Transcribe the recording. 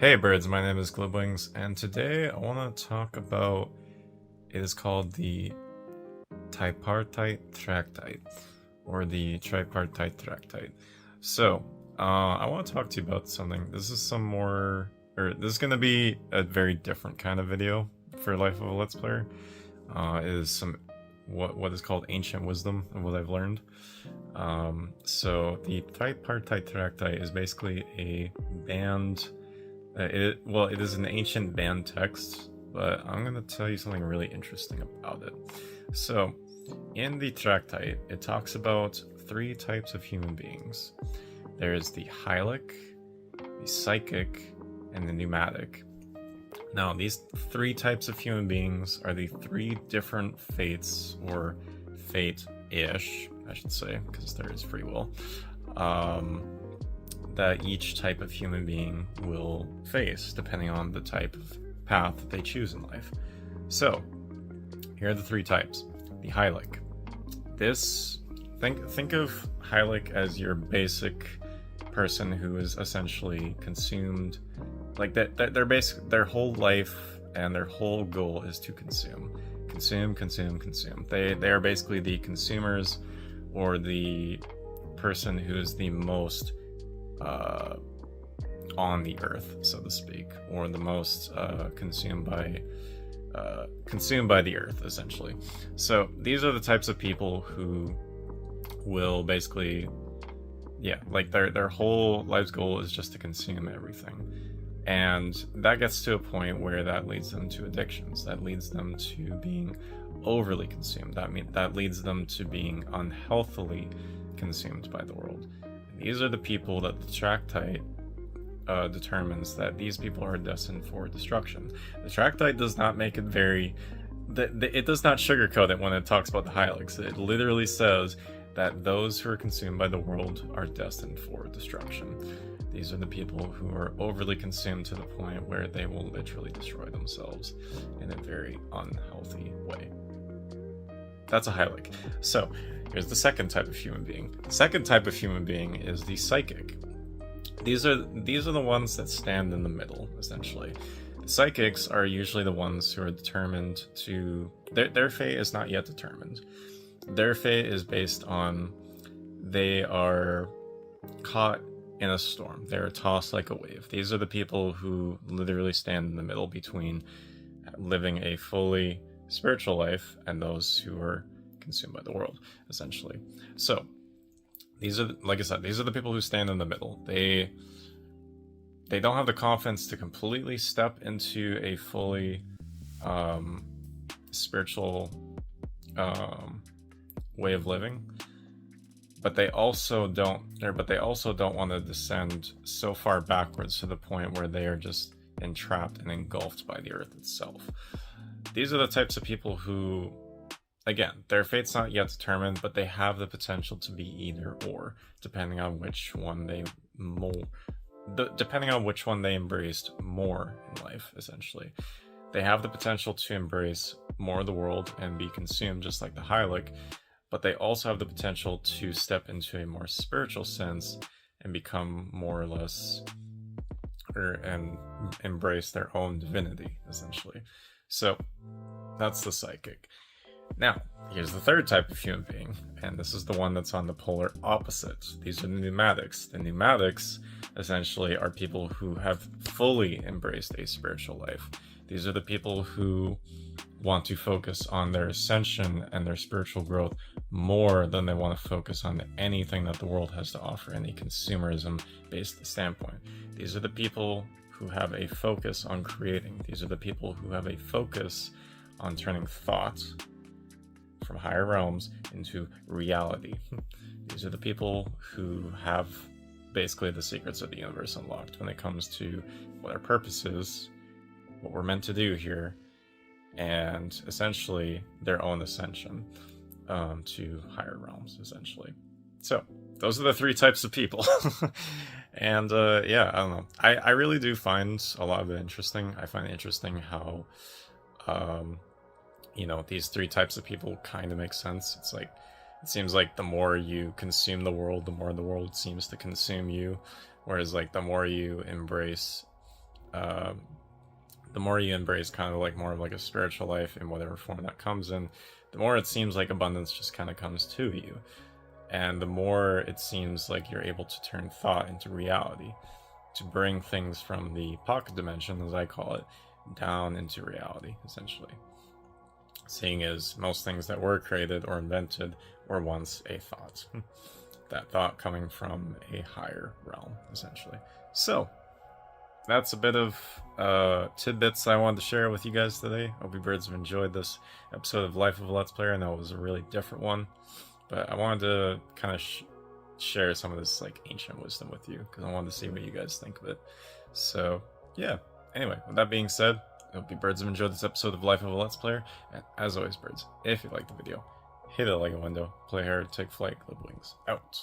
Hey birds, my name is GlibWings, and today I want to talk about it is called the Tripartite Tractate, or the Tripartite Tractate. So, I want to talk to you about something. This is this is going to be a very different kind of video for Life of a Let's Player. It is what is called ancient wisdom and what I've learned. So the Tripartite Tractate is basically a banned. It is an ancient banned text, but I'm going to tell you something really interesting about it. So, in the Tractate, it talks about three types of human beings. There's the Hylic, the Psychic, and the Pneumatic. Now, these three types of human beings are the three different fates, or fate-ish, I should say, because there is free will. That each type of human being will face, depending on the type of path that they choose in life. So, here are the three types. The Hylic. Think of Hylic as your basic person who is essentially consumed, like their whole life and their whole goal is to consume. They are basically the consumers, or the person who is the most on the earth, so to speak, or the most consumed by the earth, essentially. So these are the types of people who will basically, like their whole life's goal is just to consume everything, and that gets to a point where that leads them to addictions. That leads them to being overly consumed. That leads them to being unhealthily consumed by the world. These are the people that the Tractate determines that these people are destined for destruction. The Tractate does not make it it does not sugarcoat it when it talks about the Hylics. It literally says that those who are consumed by the world are destined for destruction. These are the people who are overly consumed to the point where they will literally destroy themselves in a very unhealthy way. That's a Hylic. So, here's the second type of human being. The second type of human being is the Psychic. These are the ones that stand in the middle, essentially. The Psychics are usually the ones who are determined to... Their fate is not yet determined. Their fate is based on they are caught in a storm. They are tossed like a wave. These are the people who literally stand in the middle between living a fully spiritual life and those who are consumed by the world, essentially. So these are, like I said, these are the people who stand in the middle. They don't have the confidence to completely step into a fully spiritual way of living, but they also don't want to descend so far backwards to the point where they are just entrapped and engulfed by the earth itself. These are the types of people who, again, their fate's not yet determined, but they have the potential to be either or, depending on which one they embraced more in life, essentially. They have the potential to embrace more of the world and be consumed just like the Hylic, but they also have the potential to step into a more spiritual sense and become more or less, and embrace their own divinity, essentially. So that's the Psychic. Now, here's the third type of human being, and this is the one that's on the polar opposite. These are the Pneumatics. The Pneumatics, essentially, are people who have fully embraced a spiritual life. These are the people who want to focus on their ascension and their spiritual growth more than they want to focus on anything that the world has to offer, any consumerism-based standpoint. These are the people who have a focus on creating. These are the people who have a focus on turning thoughts from higher realms into reality. These are the people who have basically the secrets of the universe unlocked when it comes to what our purpose is, what we're meant to do here, and essentially their own ascension to higher realms, essentially. So those are the three types of people. And I don't know, I really do find a lot of it interesting. I find it interesting how these three types of people kind of make sense. It's like, it seems like the more you consume the world, the more the world seems to consume you. Whereas like the more you embrace the more you embrace kind of like more of like a spiritual life in whatever form that comes in, the more it seems like abundance just kind of comes to you. And the more it seems like you're able to turn thought into reality, to bring things from the pocket dimension, as I call it, down into reality, essentially. Seeing as most things that were created or invented were once a thought. That thought coming from a higher realm, essentially. So, that's a bit of tidbits I wanted to share with you guys today. Hope you birds have enjoyed this episode of Life of a Let's Player. I know it was a really different one, but I wanted to kind of share some of this like ancient wisdom with you because I wanted to see what you guys think of it. So yeah, anyway, with that being said, I hope you birds have enjoyed this episode of Life of a Let's Player, and as always birds, if you liked the video, hit that like window, play hard, take flight, GlibWings out.